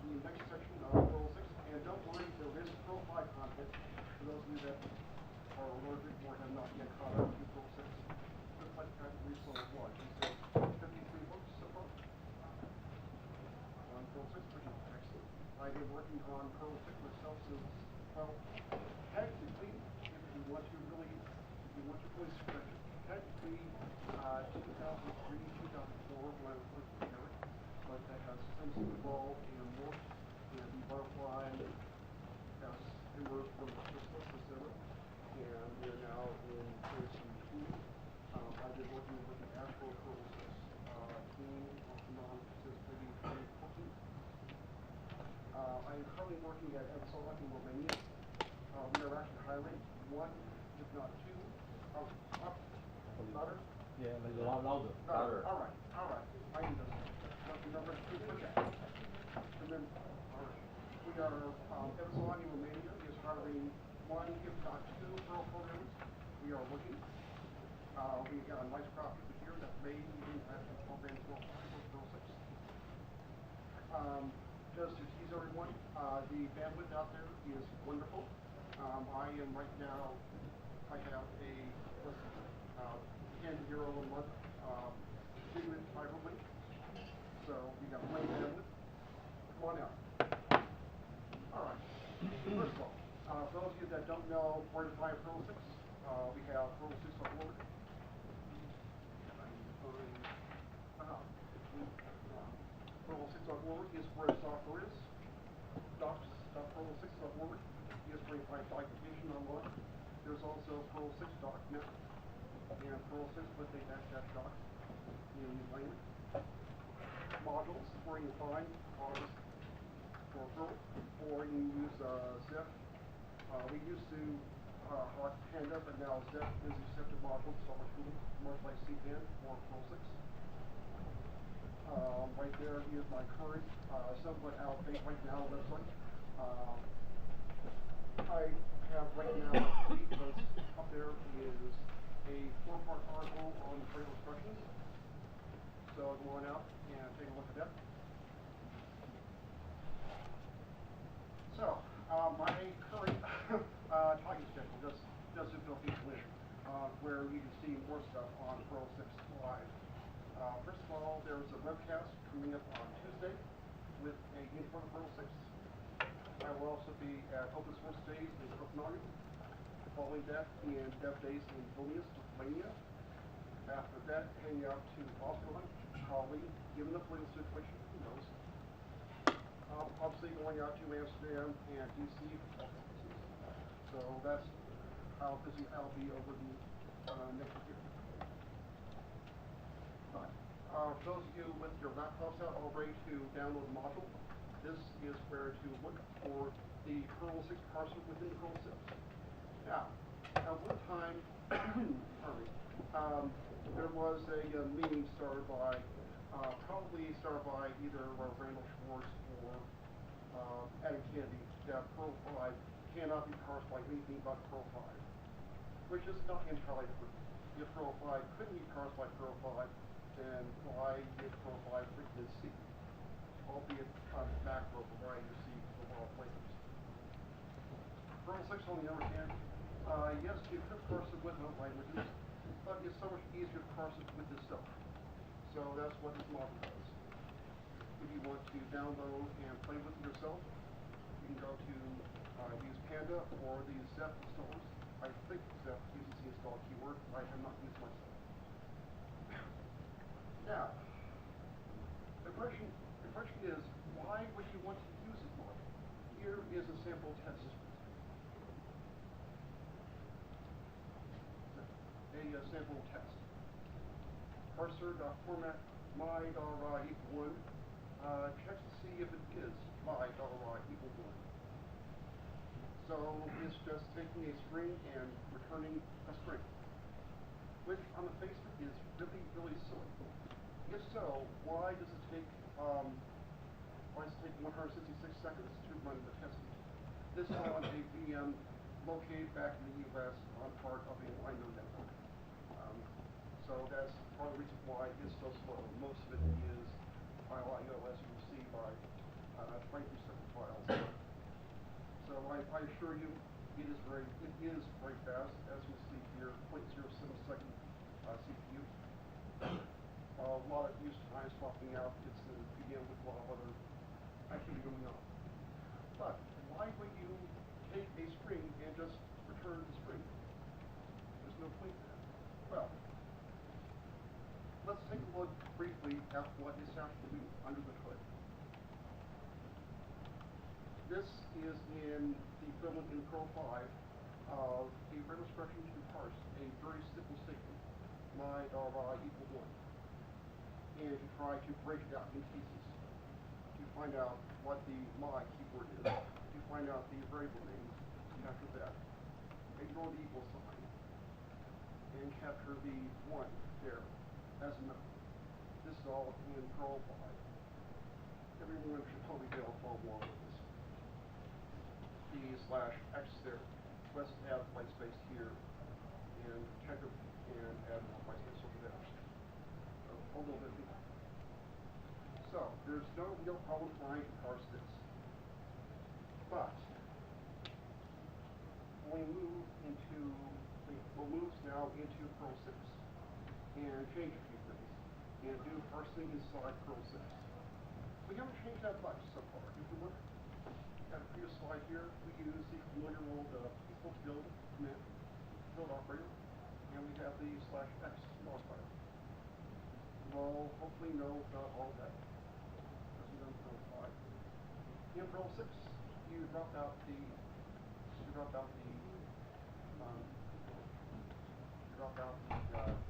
the next section of Perl 6. And don't worry, there is Perl 5 content for those of you that are allergic or have not yet caught up to Perl 6. Looks like I've reached level 1. He says 53 books so far on Perl 6, which is excellent. I've been working on Perl 6 myself since, well, technically, if you want to really stretch it, technically 2003, 2004 when I was working here, but that has since evolved and morphed, and the butterfly has emerged from the crystal zero, and we are now in version 2. I've been working with the actual Perl 6 team off and on since maybe 2014. I am currently working at Untitled in Romania. We are actually hiring one, if not two. Louder? Yeah, a little louder. Louder. All right. I need this. Remember to project. Remember. All right. We are, Untitled in Romania is hiring one, if not two, Perl programmers. We are looking. We got a nice crop here that may even actually program Perl 6. Just to tease everyone, the bandwidth out there is wonderful. I am right now, I have a 10 euro a month gigabit fiber link. So we got plenty of bandwidth. Come on out. All right. First of all, for those of you that don't know where to find Perl 6, we have Perl 6.org. Perl 6.org is where the software is. Docs.perl6.org is where you find documentation online. There's also Perl6.net and Perl 6 with a dash doc in language. Modules where you find modules for Perl, or you can use Zip. We used to hot Panda, but now Zip is accepted module, so much like CPAN or Perl 6. Right there is my current, somewhat out of date right now website. I have right now, because up there is a 4-part article on trail instructions. So go on out and take a look at that. So, my current talking schedule, just to fill people in, where you can see more stuff on Perl 6 Live. First of all, there's a webcast coming up on Tuesday with a game for Perl 6. I will also be at Open Source Days in Copenhagen. Following that, in Dev Days in Vilnius, Lithuania. After that, heading out to Oslo, probably, given the political situation, who knows. Obviously going out to Amsterdam and DC for conferences. So that's how busy I'll be over the next year. But for those of you with your laptops out all ready to download the module, this is where to look for the Perl 6 parser within the Perl 6. Now, at one time, there was a meme started by, probably started by either Randall Schwartz or Adam Kennedy, that Perl 5 cannot be parsed by anything but Perl 5, which is not entirely true. If Perl 5 couldn't be parsed by Perl 5, then why did Perl 5 written in C? Albeit on the macro variety of C for all flavors. Perl 6 on the other hand, yes, you could parse it with other languages, but it's so much easier to parse it with itself. So that's what this module does. If you want to download and play with it yourself, you can go to use Panda or the Zep installers. I think Zep uses the install keyword. I have not used myself. Now, the question is, why would you want to use this module? Here is a sample test. A sample test. Parser.format my.ri=1 checks to see if it is my.ri=1. So it's just taking a string and returning a string, which on the face of it is really, really silly. If so, why does it take 166 seconds to run the test suite? This is on a VM located back in the US on part of a line node network. So that's part of the reason why it's so slow. Most of it is IO, as you will see by right through several files. So I assure you, it is very fast. As you see here, 0.07 second CPU. A lot of use times popping out. It's to begin with a lot of other activity going on. But why would you take a string and just return the string? There's no point there. Well, let's take a look briefly at what is actually under the hood. This is in the equivalent in Perl 5 of a random expression to parse a very simple statement, my equal 1. And you try to break it out in pieces. You find out what the my keyword is. You find out the variable names. Capture that. Ignore the equal sign. And capture the 1 there as a number. This is all in Perl 5. Everyone should probably be able to follow along with this. /x there. Let's add white space here and check it and add more white space over there. So a little bit more. So there's no real problem trying to parse this. But when we move into we'll move now into Perl 6 and change a few things and do parsing inside Perl 6. We haven't changed that much so far. If you look at the previous slide here, we use the familiar old equal build command, build operator, and we have the /x modifier. You all hopefully know about all that. As we done in Perl 5. In Perl 6, you drop out the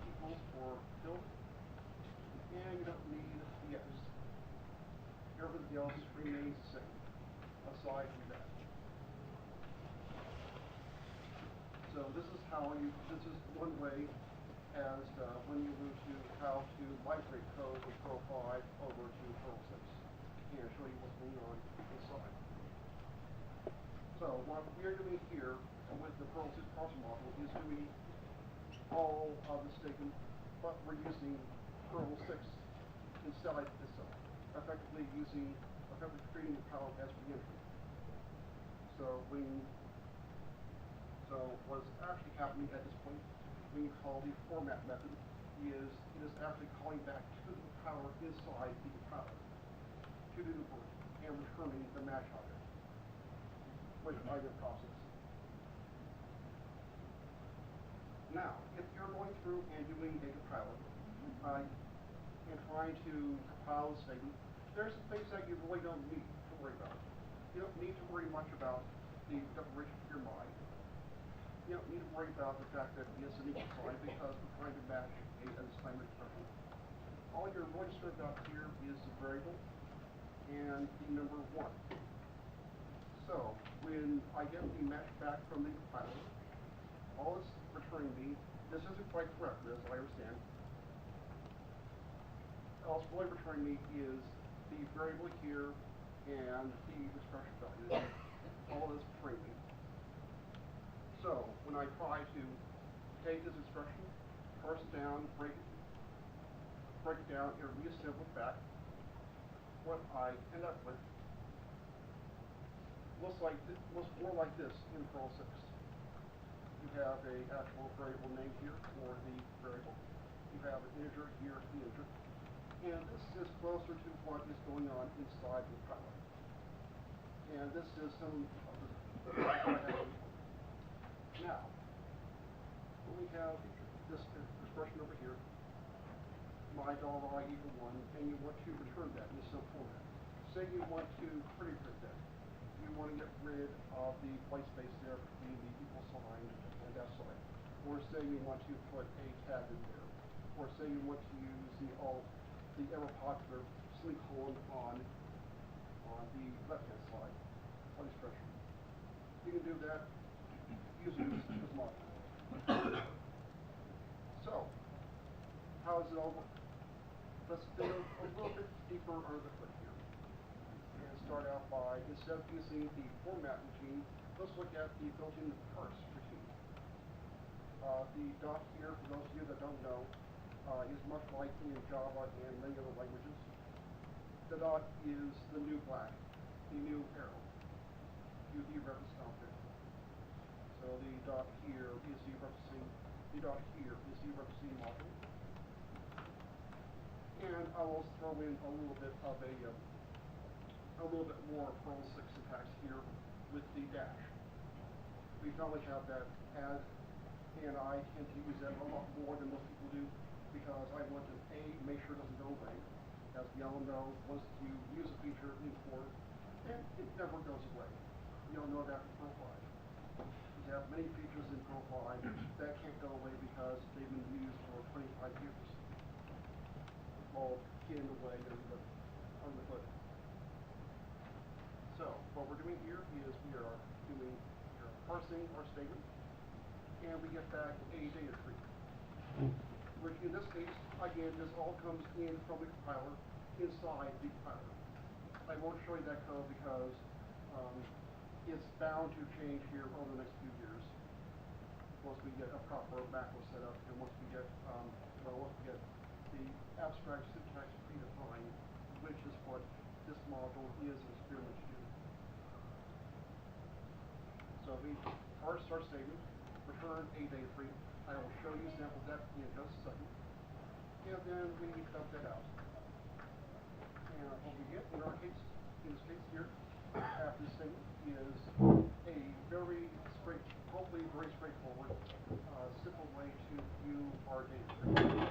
equals for build, and you don't need the x. Everything else remains the same, aside from that. So this is one way as when you move to how to migrate code from Perl 5 over to Perl 6, and show you what's going on inside. So what we are doing here with the Perl 6 parser module is doing all of the statement, but we're using Perl 6 inside itself, effectively creating the palette as reentry. So what's actually happening at this point, when you call the format method, is it is actually calling back to the power inside the power to do the work and returning the match object with either process. Now, if you're going through and doing a compiler and trying to compile a statement, there's some things that you really don't need to worry about. You don't need to worry much about the declaration of your mind. You don't need to worry about the fact that it's an equal sign because we're trying to match a assignment expression. All you're really concerned about here is the variable and the number 1. So when I get the match back from the compiler, all it's returning me, this isn't quite correct, as I understand. All it's really returning me is the variable here and the expression value. All this returning me. So when I try to take this expression, parse it down, break it down, and reassemble it back, what I end up with looks more like this in Perl 6. You have a actual variable name here for the variable. You have an integer here for the integer. And this is closer to what is going on inside the palette. And this is some of the now, when we have this expression over here, my $i equal 1, and you want to return that in some format. Say you want to pretty print that. You want to get rid of the white space there between the equal sign and that sign. Or say you want to put a tag in there. Or say you want to use the ever popular semicolon on the left-hand side of the expression. You can do that using this model. So, how does it all work? Let's dig a little bit deeper under the hood here. And start out by, instead of using the format routine, let's look at the built-in parse routine. The dot here, for those of you that don't know, is much like in Java and many other languages. The dot is the new black the new arrow. You dereference object. So the dot here is dereferencing, the dot here is dereferencing module. And I will throw in a little bit of a little bit more Perl 6 syntax here with the dash. We finally have that add, and I tend to use that a lot more than most people do because I want to make sure it doesn't go away. As we all know, once you use a feature in Core, and it never goes away. You'll know that from Perl 5. You have many features in Perl 5 that can't go away because they've been used for 25 years. All hidden away on the hood. So what we're doing here is we are parsing our statement, and we get back a data tree. Which in this case, again, this all comes in from the compiler inside the compiler. I won't show you that code because it's bound to change here over the next few years. Once we get a proper macro set up, and once we get the abstract syntax predefined, which is what this module is experimented to do. So we parse our statement, return a data frame. I will show you samples of that in just a second. And then we dump that out. And what we get in our case, in this case here, after this statement is a hopefully very straightforward, simple way to view our data frame.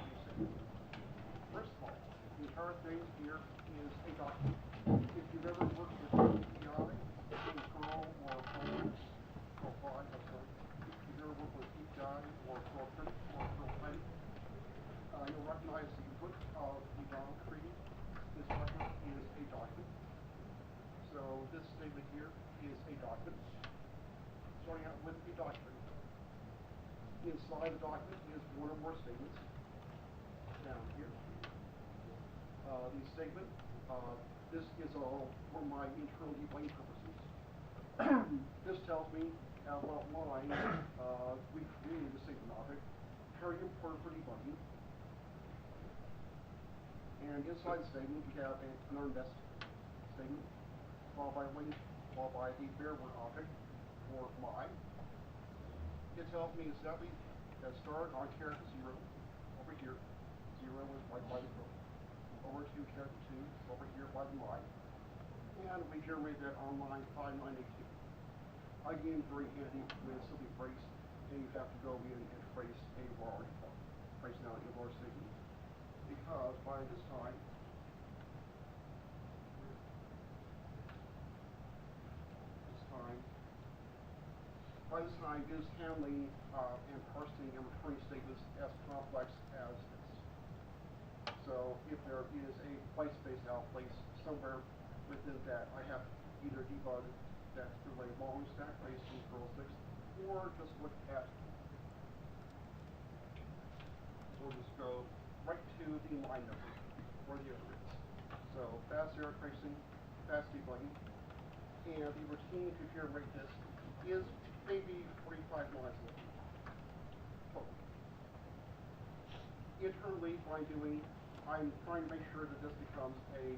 First of all, the entire thing here is a document. If you've ever worked with API in Perl or Perl 5, if you've ever worked with API or Perl 30 or Perl 20, you'll recognize the input of the DOM tree. This document is a document. So this statement here is a document. Starting out with a document. Inside the document is one or more statements. Down here. The statement, this is all for my internal debugging purposes. This tells me at what line we created the statement object, very important for debugging. And inside the statement, we have an unearned statement, followed by link, followed by a bare word object for my. It tells me exactly that start on character 0 over here. 0 is right by the code. Over to character 2 over here by the line. And we generate that on line 5982. Again, very handy with something trace, and you have to go in and trace a var, trace down a var statement. Because by this time, it is handling and parsing and returning statements as complex as this. So if there is a white space out place somewhere within that, I have to either debug that through a long stack trace in Perl 6, or just look at, or just go right to the line number where the error is. So fast error tracing, fast debugging, and the routine to generate this is maybe 45 lines long. Total. Internally, what I'm trying to make sure that this becomes a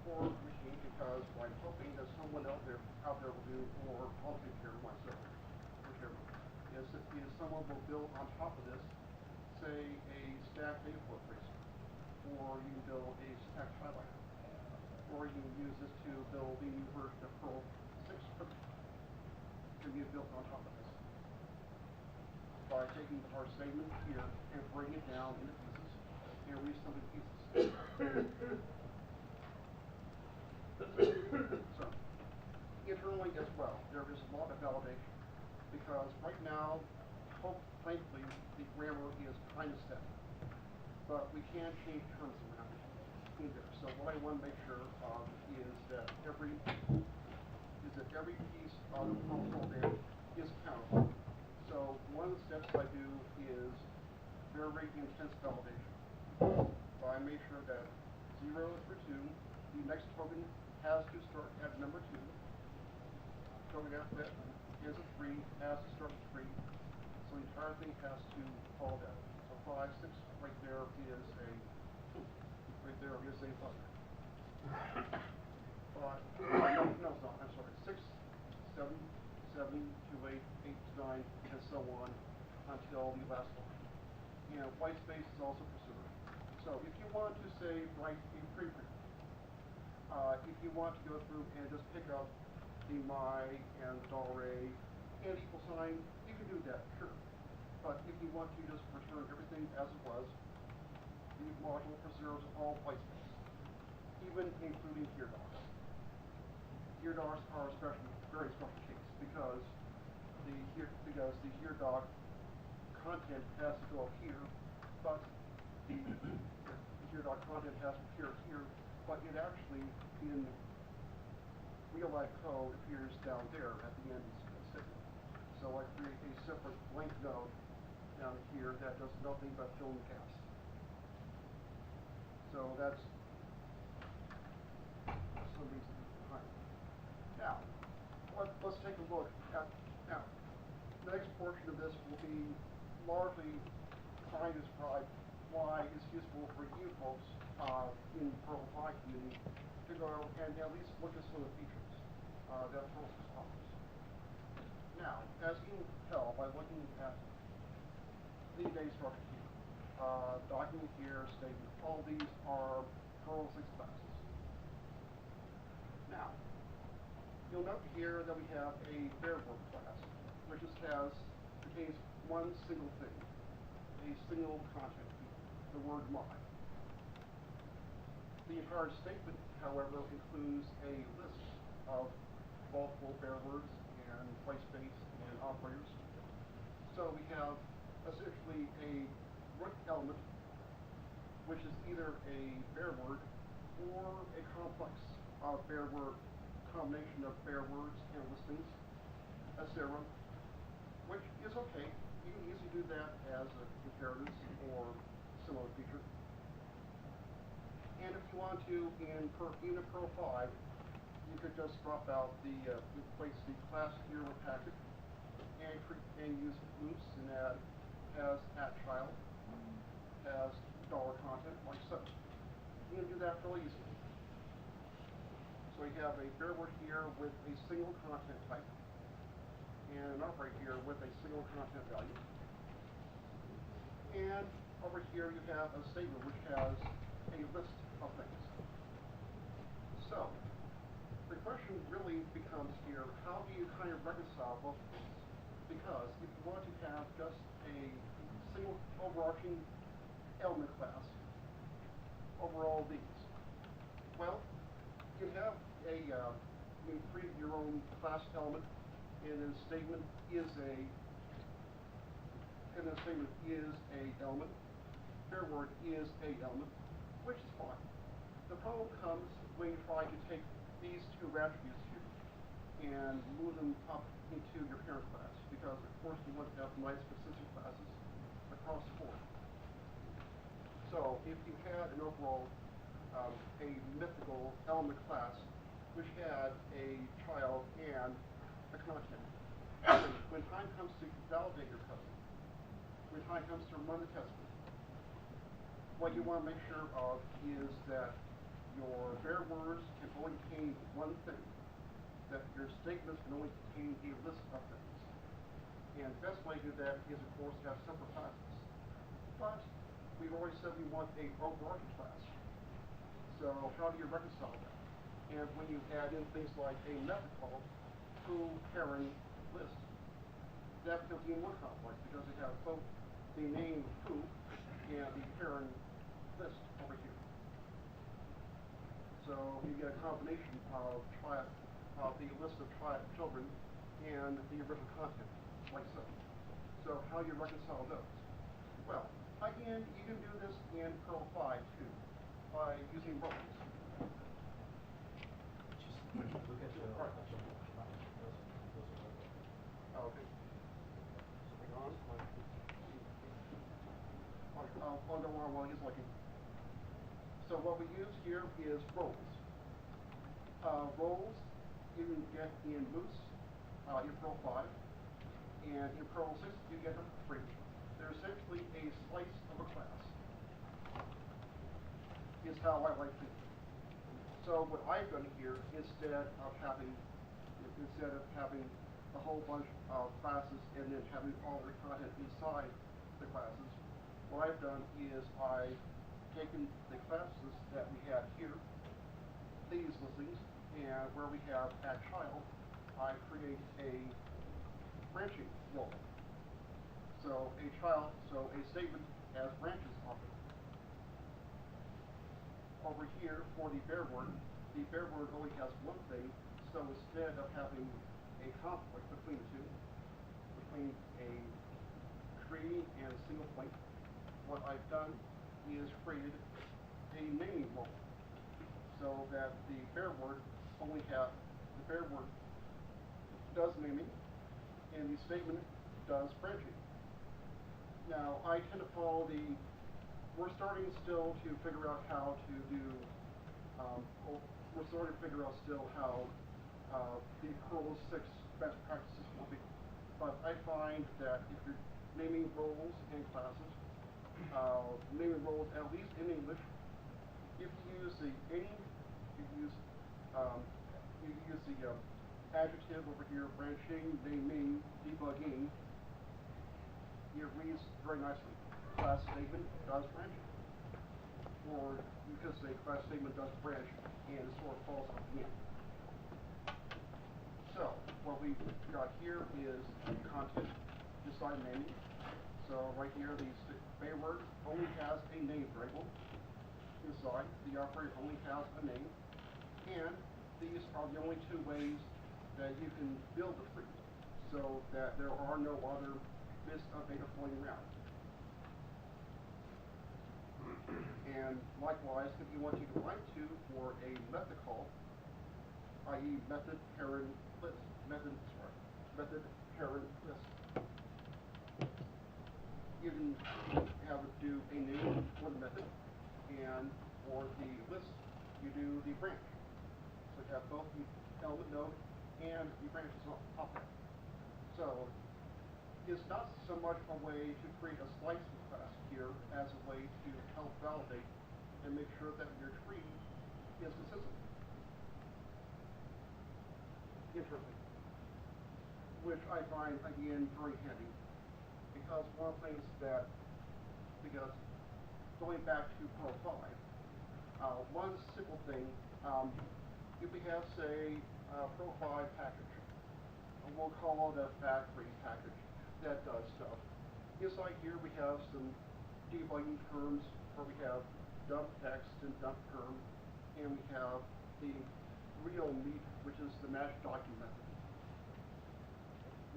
core machine because I'm hoping that someone out there will do, or I'll take care of myself, whichever, is someone will build on top of this, say, a stack data flow tracer, or you can build a stack highlighter, or you can use this to build the new version of Perl 6 script can be built on top of this by taking our statement here and bringing it down into pieces and reassembling pieces. So, internally as well, there is a lot of validation because right now, thankfully, the grammar is kind of set, but we can change terms around in there. So what I want to make sure of is that every piece of the Perl data is countable. So one of the steps I do is very intense validation. I make sure that 0 is for 2, the next token has to start at number 2. Token after that is a 3, has to start with 3. So the entire thing has to follow that. So 5, 6, right there is a buzzer. 5, no, it's not. 7, 7 to 8, 8 to 9, and so on until the last line. And white space is also preserved. So if you want to say write a preprint, if you want to go through and just pick up the my and the $a and equal sign, you can do that, sure. But if you want to just return everything as it was, the module preserves all white space, even including here docs. Here docs are a very special case because the here doc content has to go up here, but the here doc content has to appear here, but it actually in real life code appears down there at the end of the statement. So I create a separate blank node down here that does nothing but fill in gaps. So that's some reason behind it. Now, let's take a look at now. The next portion of this will be largely trying to describe why it's useful for you folks in Perl 5 community to go and at least look at some of the features that Perl 6 offers. Now, as you can tell by looking at the data structure here, document here, statement, all these are Perl 6 classes. Now, you'll note here that we have a bare word class, which just contains one single thing, a single content, the word my. The entire statement, however, includes a list of multiple bare words and white space and operators. So we have essentially a root element, which is either a bare word or a complex of bare word, combination of bare words and listings, a serum, which is okay. You can easily do that as a comparatives or similar feature. And if you want to, in Perl 5, you could just drop out replace the class here with packet, and use loops and add as @child, as $content, like so. You can do that really easily. So we have a bare word here with a single content type, and an operator here with a single content value. And over here you have a statement which has a list of things. So, the question really becomes here, how do you kind of reconcile both of these? Because if you want to have just a single overarching element class over all these, well, you have you create your own class element, and the statement is a element, bare word is a element, which is fine. The problem comes when you try to take these two attributes here and move them up into your parent class, because of course you want to have nice consistent classes across the board. So if you had an overall a mythical element class which had a child and a content, when time comes to validate your code, when time comes to run the test, what you want to make sure of is that your bare words can only contain one thing, that your statements can only contain a list of things. And the best way to do that is, of course, to have separate classes. But we've already said we want a overarching class. So how do you reconcile that? And when you add in things like a method called foo, parent, list, that becomes even more complex because you have both the name foo and the parent list over here. So you get a combination of the list of children and the original content, like so. So how do you reconcile those? Well, again, you can do this in Perl 5 too, by using roles. Look at the Okay. Hang on. I'll go on while he's looking. So what we use here is roles. Roles you can get in Moose, in Perl 5, and in Perl 6 you get them for free. They're essentially a slice of a class, is how I like to. So what I've done here, instead of having instead of having a whole bunch of classes and then having all the content inside the classes. What I've done is I've taken the classes that we had here, these listings, and where we have add child, I create a branching role. So a statement has branches on it. Over here for the bare word only has one thing, so instead of having a conflict between the two, between a tree and a single point, what I've done is created a naming role, so that the bare word does naming, and the statement does branching. Now, I tend to follow we're starting still to figure out how to do, we're starting to figure out still how the Perl 6 best practices work. But I find that if you're naming roles and classes, naming roles at least in English, if you use the any, you use the adjective over here, branching, naming, debugging, it reads very nicely. Class statement does branching. Or you could say class statement does branch, and it sort of falls on the end. So what we've got here is content beside naming. So right here, the bare word only has a name variable inside. The operator only has a name, and these are the only two ways that you can build the tree, so that there are no other bits of data floating around. And likewise, if you want to define two for a method call, i.e. method parent list, method parent list, you can have it do a name for the method, and for the list, you do the branch. So you have both the element node and the branches on top of it. So it's not so much a way to create a slicing class here as a way to help validate and make sure that your tree is consistent. Interesting. Which I find, again, very handy. Because one of the things because going back to Perl 5, one simple thing, if we have, say, Perl 5 package, we'll call it a factory package that does stuff. Inside here we have some debugging terms where we have dump text and dump term, and we have the real meat, which is the match document method.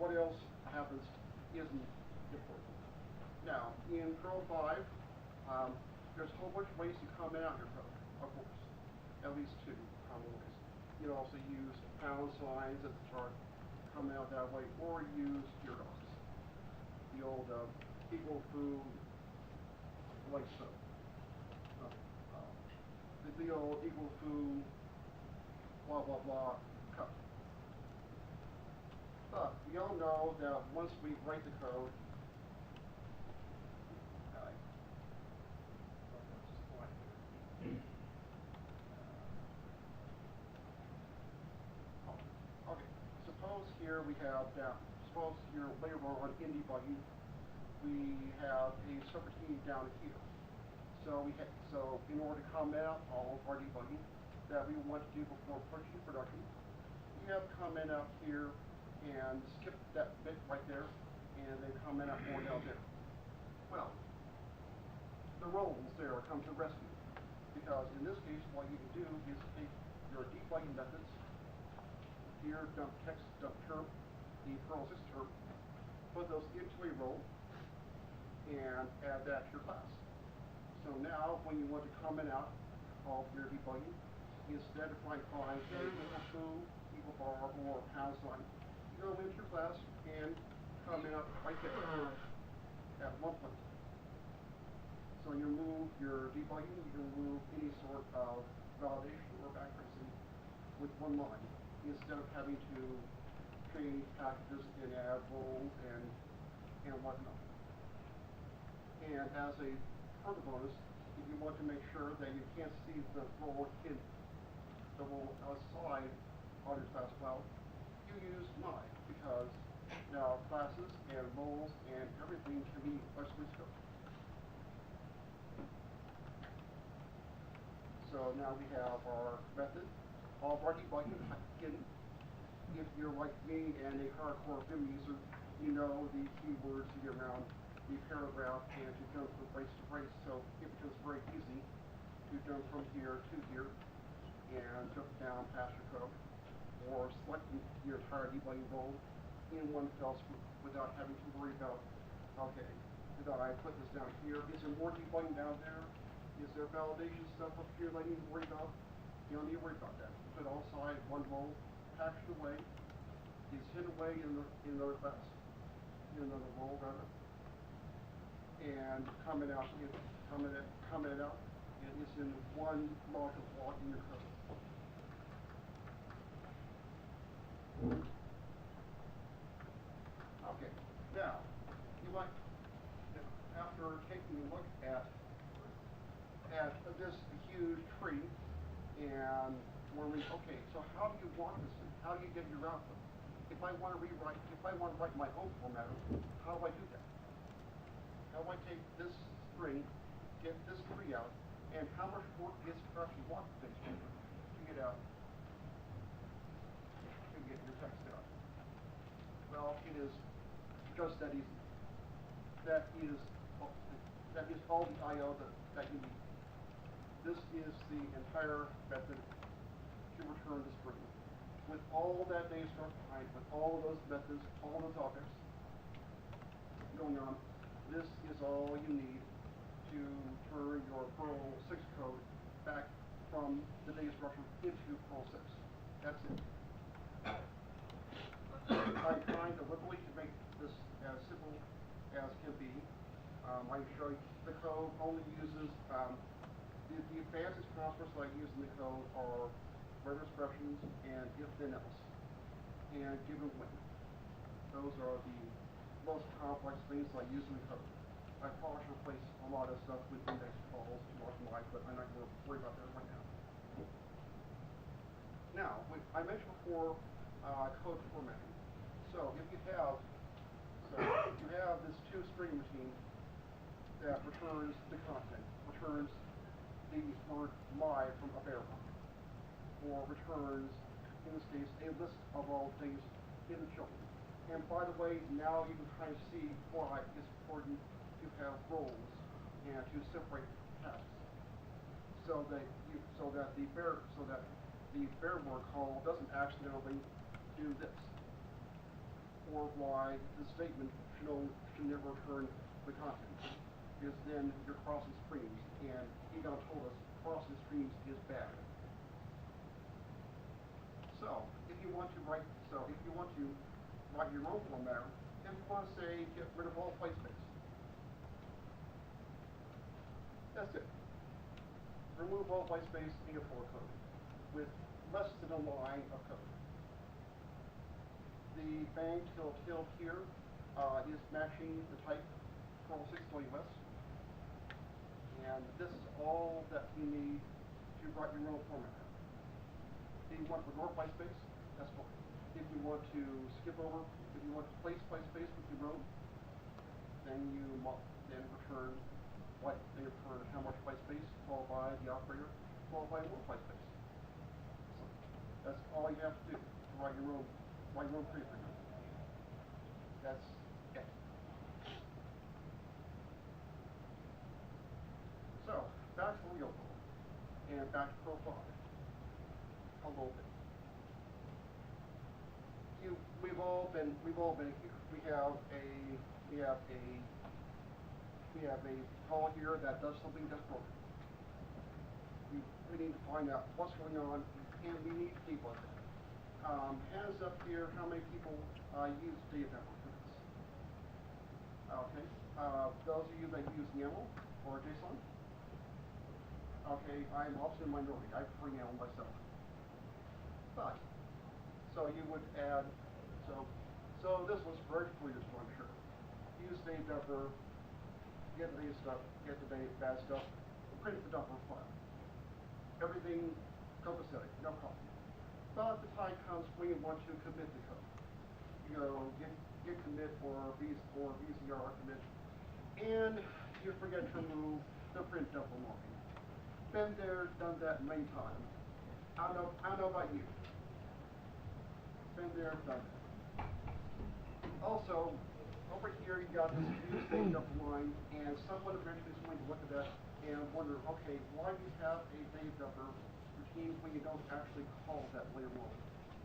What else happens isn't important. Now, in Perl 5, there's a whole bunch of ways to comment out your code, of course. At least two common ways. You can also use pound signs at the start, comment out that way, or use your docs. The old equal foo, like so. The old equal foo, blah blah blah, cut. But we all know that once we write the code, okay, suppose here we have that, suppose here later on in debugging, we have a subroutine down here. So in order to comment out all of our debugging that we want to do before pushing to production, you have to comment out here and skip that bit right there, and then comment out more down there. Well, the roles there come to rescue, because in this case, what you can do is take your debugging methods, here dump text, dump term, the Perl 6 term, put those into a role, and add that to your class. So now, when you want to comment out all of your debugging, instead of trying to find a equal to, equal bar, or pound sign, you go into your class and comment out right there at one point. So you remove your debugging, you can remove any sort of validation or backtracing with one line, instead of having to change packages and add roles and whatnot. And as a further bonus, if you want to make sure that you can't see the role outside on your class file, you use my, because now classes and roles and everything can be flexibly scoped. So now we have our method. All of our debugging is hidden. If you're like me and a hardcore Vim user, you know the keywords to get around the paragraph and to jump from brace to brace. So it becomes very easy to jump from here to here and jump down past your code, or select your entire debugging role in one fell swoop without having to worry about, okay, did I put this down here? Is there more debugging down there? Is there validation stuff up here that I need to worry about? You don't need to worry about that. Put it all aside, one role, packaged away, is hidden away in another class, in another role rather, and comment out, and it's in one module block in your code. Okay, now, you might, after taking a look at this huge tree and wondering, okay, so how do you want this thing? How do you get your output? If I want to write my own formatter, how do I do that? How do I take this string, get this tree out, and how much work is to actually walk things to get out, to get your text out? Well, it is just that easy. That is all the I/O that you need. This is the entire method to return the string. With all that data structure behind, with all of those methods, all those objects going on, this is all you need to turn your Perl 6 code back from the data structure into Perl 6. That's it. I'm trying deliberately to make this as simple as can be. I show you the code only uses the advanced constructs that I use in the code are regular expressions and if then else and given when. Those are the most complex things I use in the code. I probably should replace a lot of stuff with index calls to optimize, but I'm not going to worry about that right now. Now, I mentioned before code formatting. So if you have this two-string routine that returns the content, returns the word my from a variable, or returns, in this case, a list of all things in the children. And by the way, now you can kind of see why it's important to have roles and to separate tasks, so that the variable call doesn't accidentally do this, or why the statement should never return the content, because then you're crossing streams, and Egon told us crossing streams is bad. So if you want to write your own formatter, and you want to say get rid of all white space, that's it. Remove all white space in your Perl code with less than a line of code. The bang tilt here is matching the type Perl 6.us. And this is all that you need to write your own formatter. If you want to ignore white space, that's fine. If you want to skip over, if you want to place white space with your own, then you return how much white space followed by the operator followed by more white space. So that's all you have to do to write your own prefigure. That's it. So back to real Perl and back to Perl 5 a little bit. We've all been here. We have a call here that does something that's broken. We need to find out what's going on, and we need to debug it. Hands up here, how many people use data network for this? Okay. Those of you that use YAML or JSON? Okay, I'm also in minority. I prefer YAML myself. But, so you would add, so this was very familiar to I'm sure. Use data dumper, get the data stuff, get the data bad stuff, print the dumper file. Everything copacetic, no problem. But the time comes when you want to commit the code. You go git commit or VCR commit, and you forget to remove the print double marking. Been there, done that many times. I don't know about you. Been there, done that. Also, over here you got this view state double line, and someone eventually is going to look at that and wonder, okay, why do you have a date number routine when you don't actually call that later on?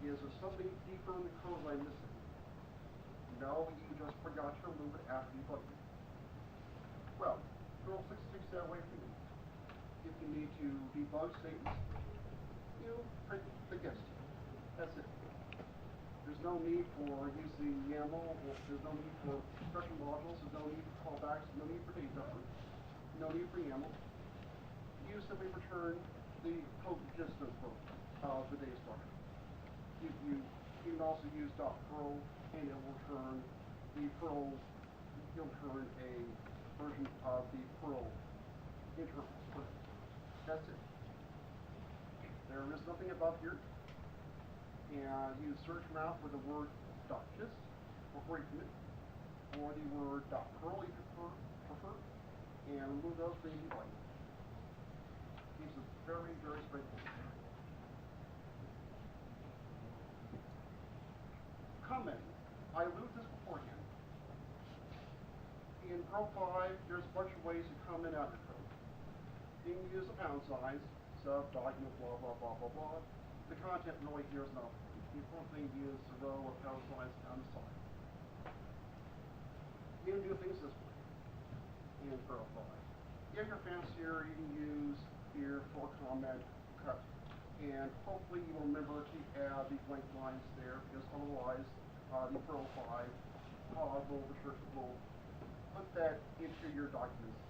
Is there something deeper in the code I'm missing? No, you just forgot to remove it after you bugged it. Well, Perl 6 takes that away from you. If you need to debug statements, you print the guest. That's it. There's no need for using YAML, or there's no need for expression modules, there's no need for callbacks, no need for date number, no need for YAML. You simply return the code gist of the data structure. You can also use .perl, and it will return the Perl, you'll return a version of the Perl internal script. That's it. There is nothing above here. And you search around for the word .gist before you commit, or the word .perl if you prefer, and remove those for easy blank. These are very, very straightforward. Commenting. I alluded this beforehand. In Perl 5, there's a bunch of ways to comment out your code. You can use the pound size, sub, document, blah, blah, blah, blah, blah. The content really here is not. The important thing is the row or pound size on the side. You can do things this way in Perl 5. If you're fancier, you can use your for comment cut. And hopefully you will remember to add the blank lines there, because otherwise the Perl 5 will put that into your documents.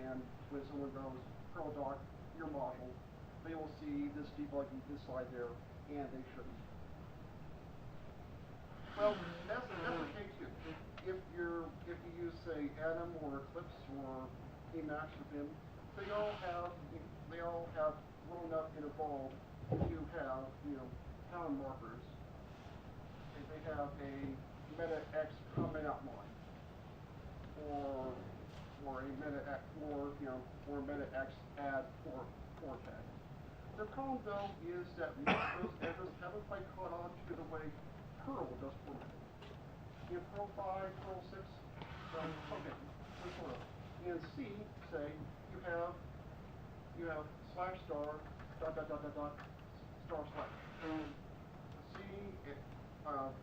And when someone goes Perl doc, your module, they will see this debugging this side there, and they shouldn't. Well, that's okay too. If you use say Atom or Eclipse or Emacs or Vim, they all have grown up and evolved to have pound markers. If they have a meta X comment out line, or a meta X or meta X add for tag. The problem though is that most of those editors haven't quite caught on to the way Perl does formatting. In Perl 5, Perl 6, okay, sort of. In C, say you have slash star dot dot dot dot dot star slash. C,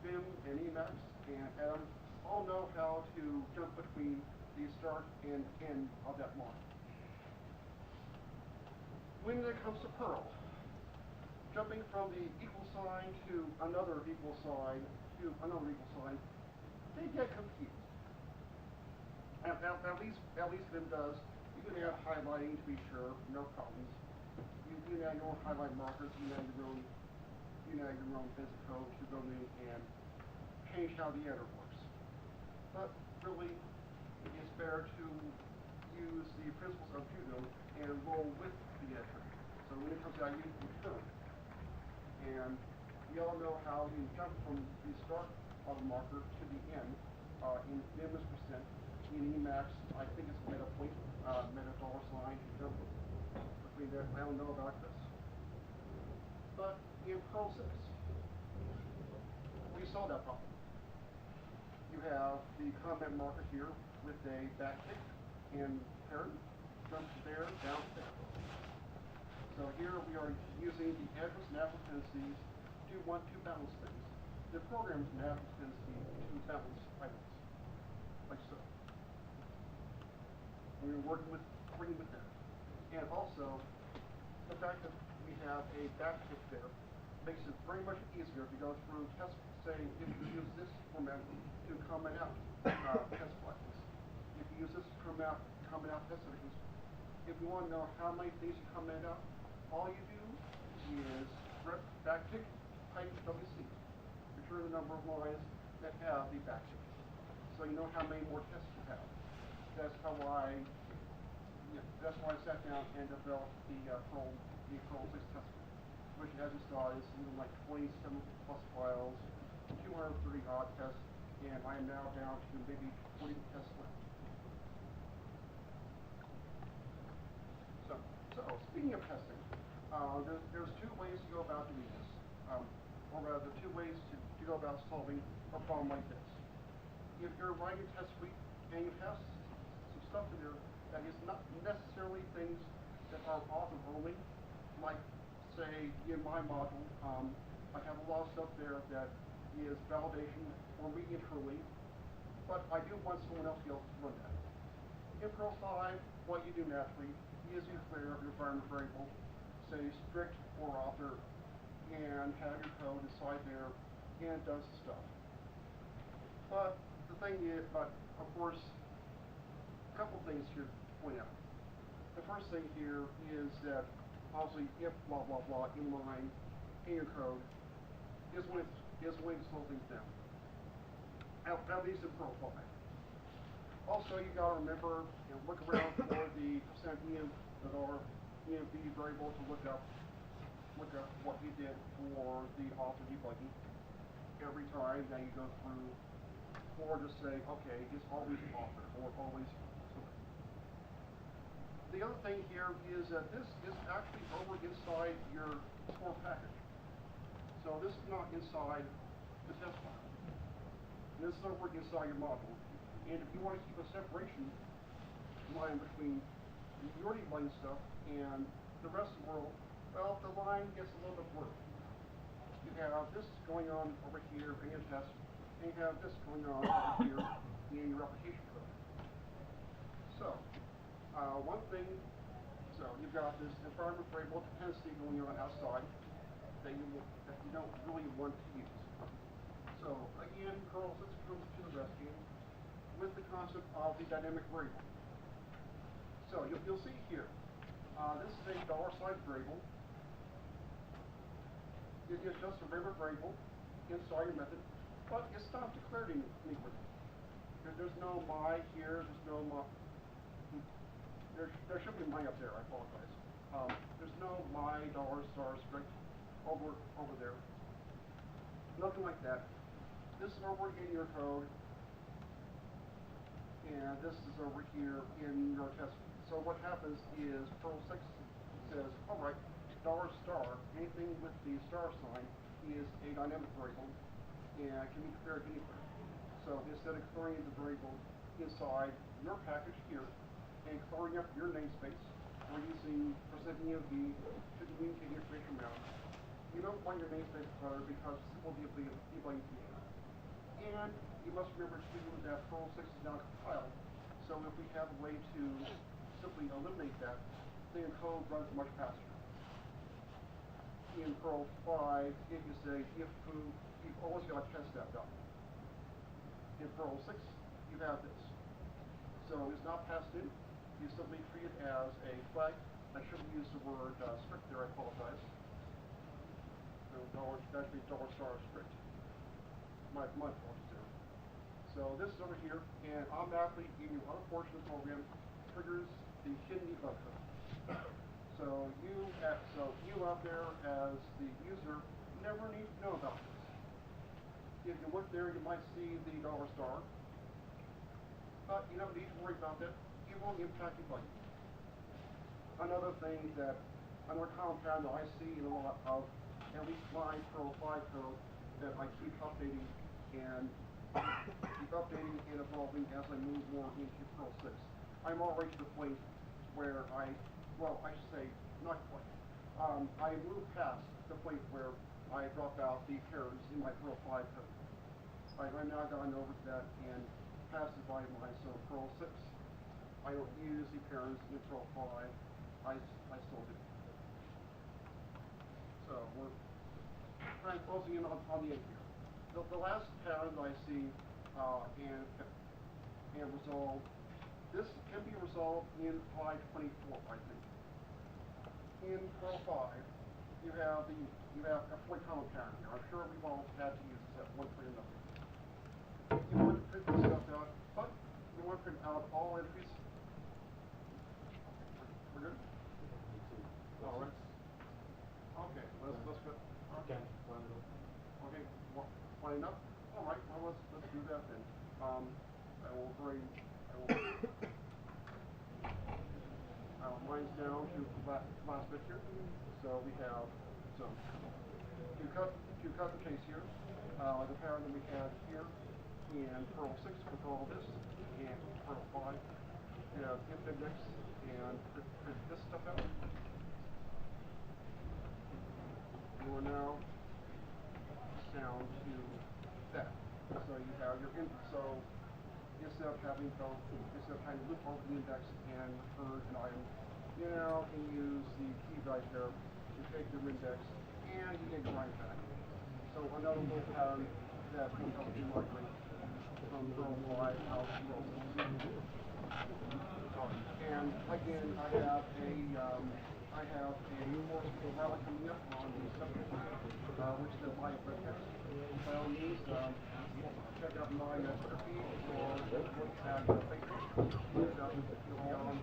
Vim and Emacs and Atom all know how to jump between the start and end of that line. When it comes to Perl, jumping from the equal sign to another equal sign, they get confused. At least Vim does. You can add highlighting to be sure, no problems. You can add your own highlight markers, you can add your own basic code to go in and change how the editor works. But really, it's better to use the principles of Judo and roll with the editor. So when it comes out, you return. And we all know how you jump from the start of a marker to the end. In Vim is percent. In Emacs, I think it's meta point, meta $sign to jump between there. I don't know about this. But in Perl 6, we saw that problem. You have the comment marker here with a backtick and parent, jump there, down there. So here we are using the address and apple dependencies to want to balance things. The program is an apple dependency to balance items, like so. We're working with that. And also, the fact that we have a backtick there makes it very much easier to go through test, say, if you use this format to comment out test flags. If you use this to comment out test settings, if you want to know how many things you comment out, all you do is rep backtick type WC. Return the number of lines that have the backtick. So you know how many more tests you have. That's why I sat down and developed the Perl 6 test. which as you saw is something like 27 plus files, 230 odd tests, and I am now down to maybe 40 tests left. So speaking of testing, there's two ways to go about doing this, or rather two ways to go about solving a problem like this. If you're writing a test suite and you have some stuff in there that is not necessarily things that are author only, like say in my module, I have a lot of stuff there that is validation for me internally, but I do want someone else to be able to run that. In Perl 5, what you do naturally is you declare your environment variable, say strict or author, and have your code inside there, and it does stuff. But the thing is, of course, a couple things here to point out. The first thing here is that obviously if blah blah blah inline in your code is when to slow things down. At least in Perl 5. Also, you gotta remember and look around for the %env that are env variable to look up what you did for the author debugging every time that you go through, or just say, okay, it's always author or always something. The other thing here is that this is actually over inside your core package. So this is not inside the test file. This is over inside your module. And if you want to keep a separation line between your debugging stuff and the rest of the world, well, the line gets a little bit blurred. You have this going on over here in your test, and you have this going on over here in your application code. So, one thing, so you've got this environment variable dependency going on outside that you don't really want to use. So, again, Perl 6 comes to the rescue with the concept of the dynamic variable. So you'll see here, this is a $sign variable. It is just a regular variable inside your method, but it's not declared anywhere. There's no my here, there's no my. There should be my up there, I apologize. There's no my $script over there. Nothing like that. This is over in your code, and this is over here in your test. So what happens is Perl 6 says, all right, anything with the star sign is a dynamic variable and can be declared anywhere. So instead of declaring the variable inside your package here and declaring up your namespace, we're using %env to communicate information around. You don't want your namespace declared because it will be debugging to you. And you must remember too that Perl 6 is now compiled, so if we have a way to simply eliminate that, then code runs much faster. In Perl 5, if you say if foo, you've always got to test that value. In Perl 6, you have this. So it's not passed in. You simply treat it as a flag. I should have used the word strict there, I apologize. So that should be $strict. My apologies there. So this is over here, and automatically in your other portion of the program triggers the hidden debug code. So you out there as the user never need to know about this. If you look there, you might see the $, but you don't need to worry about that. It won't impact your debugging. Another common pattern that I see in a lot of at least my Perl 5 code that I keep updating and evolving as I move more into Perl 6. I'm already to the point where I should say, not quite. I moved past the point where I drop out the pairs in my Perl 5 code. I've now gone over to that and passed it by so Perl 6. I don't use the parents in Perl 5. I still do. So we're kind of closing in on the end here. The last pattern I see and resolve, this can be resolved in 524, I think. In Perl 5, you have a fully common pattern here. I'm sure we've all had to use this at one point or another. You want to print this stuff out, but you want to print out all entries. We're good? All right. Okay, let's high enough. All right, well let's do that then. I will bring lines down to the last bit here. So we have you cut the case here, the pattern that we had here in Perl 6 with all this, and Perl 5. We have infinite mix and print this stuff out. And we're now down to that. So you have your so instead of having to loop over the index and refer an item, you now can use the key right here to take your index and you can grind back. So another little pattern that will help you migrate from Perl 5 out to Perl 6. And again, I have a more relic coming up on the subject, which is the live webcast. By all means, check out my Twitter feed or look at Facebook. And you'll be on